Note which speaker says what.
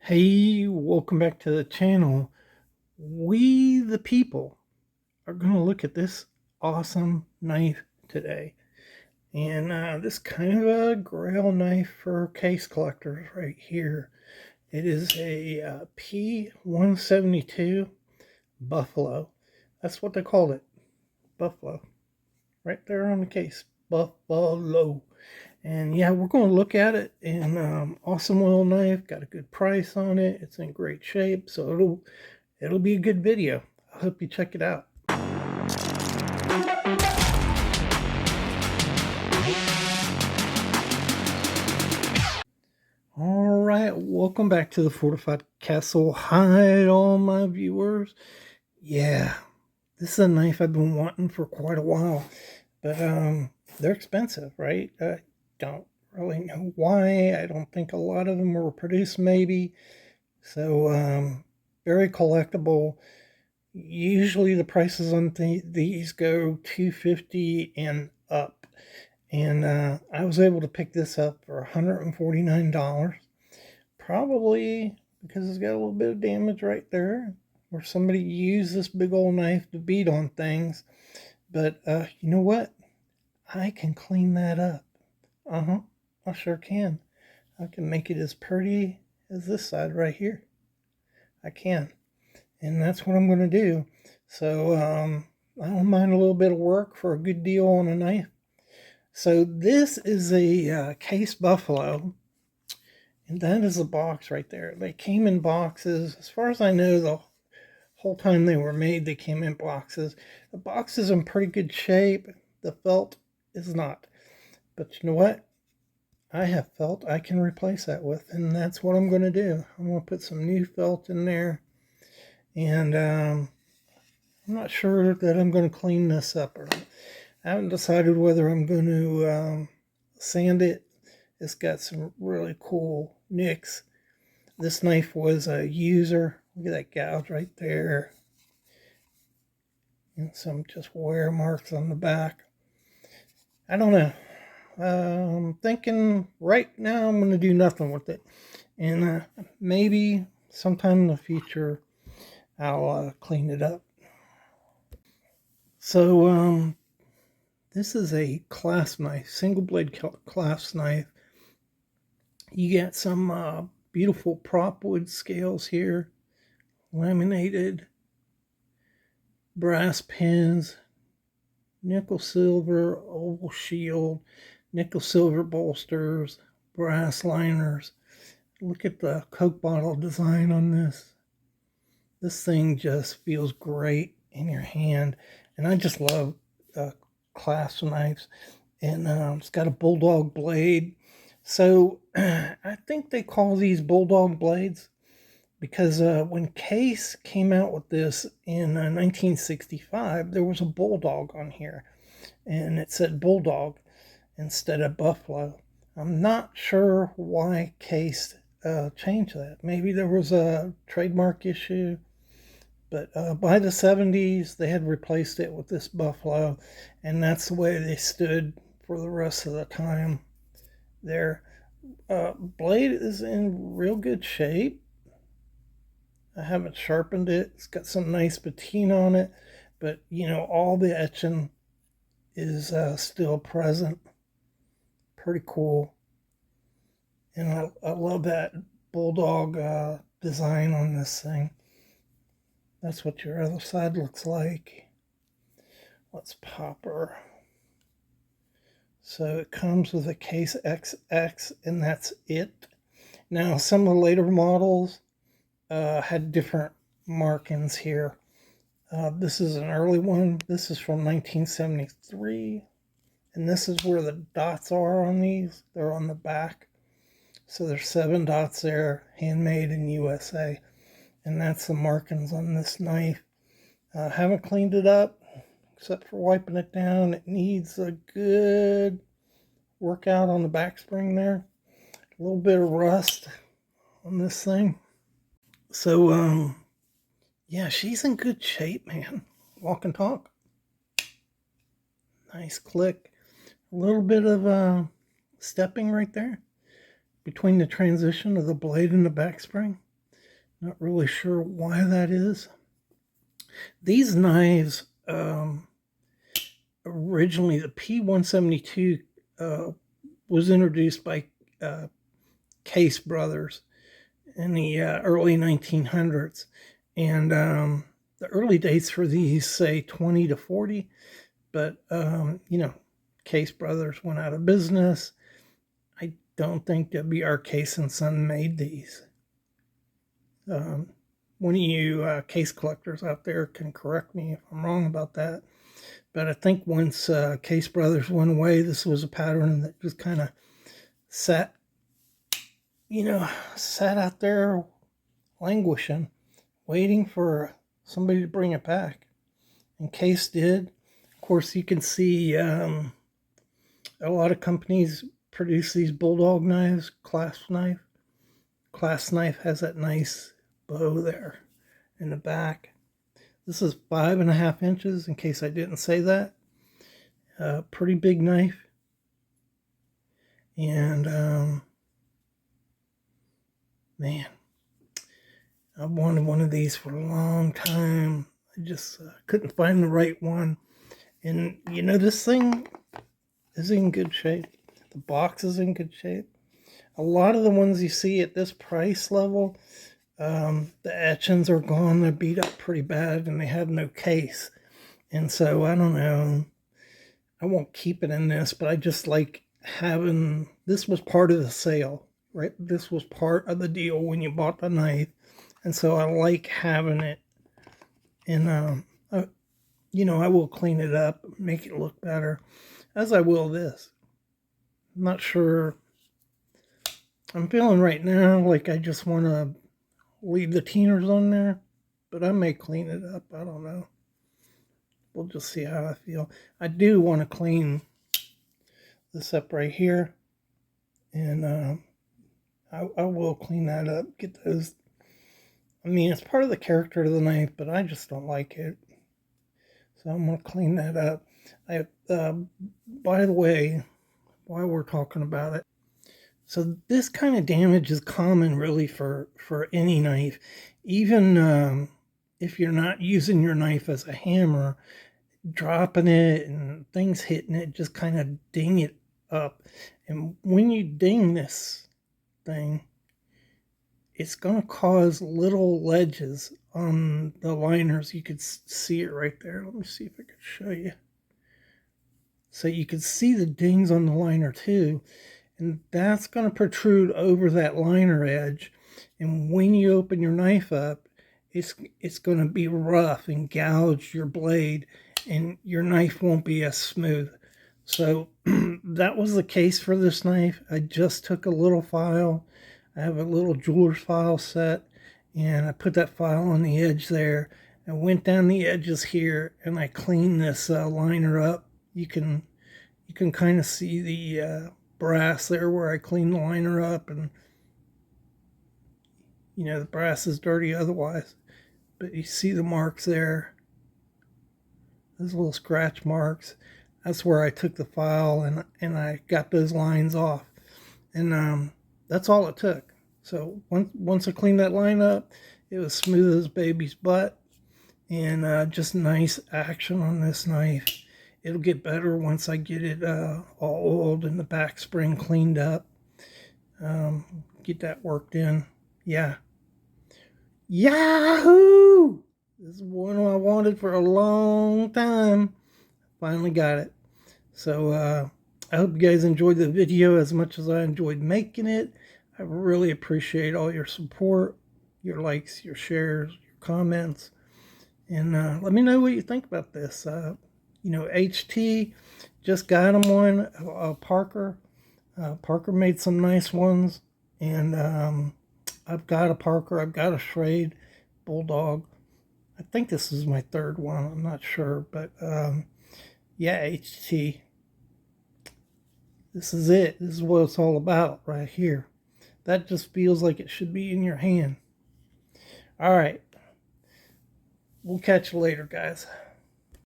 Speaker 1: Hey, welcome back to the channel. We, the people, are going to look at this awesome knife today. And this kind of a grail knife for case collectors right here. It is a P172 Buffalo. That's what they called it. Buffalo. Right there on the case. Buffalo. And yeah, we're going to look at it. And awesome little knife. Got a good price on it. It's in great shape. So it'll be a good video. I hope you check it out. All right, welcome back to the Fortified Castle. Hi, all my viewers. Yeah, this is a knife I've been wanting for quite a while, but they're expensive, right? I don't really know why. I don't think a lot of them were produced, maybe. So very collectible. Usually the prices on these go $250 and up. And I was able to pick this up for $149. Probably because it's got a little bit of damage right there where somebody used this big old knife to beat on things. But you know what? I can clean that up. I sure can. I can make it as pretty as this side right here. I can. And that's what I'm going to do. So I don't mind a little bit of work for a good deal on a knife. So this is a Case Buffalo, and that is a box right there. They came in boxes. As far as I know, the whole time they were made, they came in boxes. The box is in pretty good shape. The felt is not. But you know what? I have felt I can replace that with, and that's what I'm going to do. I'm going to put some new felt in there, and I'm not sure that I'm going to clean this up or not. I haven't decided whether I'm going to sand it. It's got some really cool nicks. This knife was a user. Look at that gouge right there. And some just wear marks on the back. I don't know. I'm thinking right now I'm going to do nothing with it. And maybe sometime in the future I'll clean it up. So this is a clasp knife, single blade clasp knife. You get some beautiful prop wood scales here, laminated brass pins, nickel silver oval shield, nickel silver bolsters, brass liners. Look at the Coke bottle design on this. This thing just feels great in your hand, and I just love clasp knives. And it's got a bulldog blade. So I think they call these bulldog blades because when Case came out with this in 1965, there was a bulldog on here, and it said bulldog instead of buffalo. I'm not sure why Case changed that. Maybe there was a trademark issue, but by the 70s, they had replaced it with this buffalo, and that's the way they stood for the rest of the time. Their blade is in real good shape. I haven't sharpened it. It's got some nice patina on it, but you know, all the etching is still present. Pretty cool. And I love that bulldog design on this thing. That's what your other side looks like. Let's pop her. So it comes with a Case XX, and that's it. Now, some of the later models had different markings here. This is an early one. This is from 1973. And this is where the dots are on these. They're on the back. So there's 7 dots there, handmade in USA. And that's the markings on this knife. Haven't cleaned it up, except for wiping it down. It needs a good workout on the back spring there. A little bit of rust on this thing. So, yeah, she's in good shape, man. Walk and talk. Nice click. A little bit of stepping right there between the transition of the blade and the back spring. Not really sure why that is. These knives, originally the P172 was introduced by Case Brothers in the early 1900s. And the early dates for these say 20 to 40, but Case Brothers went out of business. I don't think W.R. Case and Son made these. One of you case collectors out there can correct me if I'm wrong about that. But I think once Case Brothers went away, this was a pattern that just kind of sat out there languishing, waiting for somebody to bring it back. And Case did. Of course, you can see a lot of companies produce these bulldog knives, clasp knife. Clasp knife has that nice bow there in the back. This is 5.5 inches, in case I didn't say that. Pretty big knife. And man, I've wanted one of these for a long time. I just couldn't find the right one. And this thing is in good shape. The box is in good shape. A lot of the ones you see at this price level, the etchings are gone. They're beat up pretty bad and they have no case. And so I don't know. I won't keep it in this, but I just like having, this was part of the sale, right? This was part of the deal when you bought the knife. And so I like having it. And, I will clean it up, make it look better, as I will this. I'm not sure. I'm feeling right now like I just want to leave the Teiners on there, but I may clean it up. I don't know. We'll just see how I feel. I do want to clean this up right here, and I will clean that up. Get those. I mean, it's part of the character of the knife, but I just don't like it. So I'm going to clean that up. By the way, while we're talking about it, so this kind of damage is common really for any knife. Even if you're not using your knife as a hammer, dropping it and things hitting it just kind of ding it up. And when you ding this thing, it's going to cause little ledges on the liners. You could see it right there. Let me see if I can show you. So you can see the dings on the liner too. And that's going to protrude over that liner edge. And when you open your knife up, it's going to be rough and gouge your blade, and your knife won't be as smooth. So that was the case for this knife. I just took a little file. I have a little jeweler's file set, and I put that file on the edge there. I went down the edges here, and I cleaned this liner up. You can kind of see the brass there where I cleaned the liner up, and the brass is dirty otherwise, but you see the marks there, those little scratch marks. That's where I took the file and I got those lines off, and that's all it took. So once I cleaned that line up, it was smooth as baby's butt, and just nice action on this knife. It'll get better once I get it all oiled and the back spring cleaned up. Get that worked in. Yeah. Yahoo! This is one I wanted for a long time. Finally got it. So I hope you guys enjoyed the video as much as I enjoyed making it. I really appreciate all your support, your likes, your shares, your comments. And let me know what you think about this. HT just got him one. Parker. Parker made some nice ones. And I've got a Parker. I've got a Schrade Bulldog. I think this is my third one. I'm not sure. But yeah, HT. This is it. This is what it's all about right here. That just feels like it should be in your hand. All right. We'll catch you later, guys.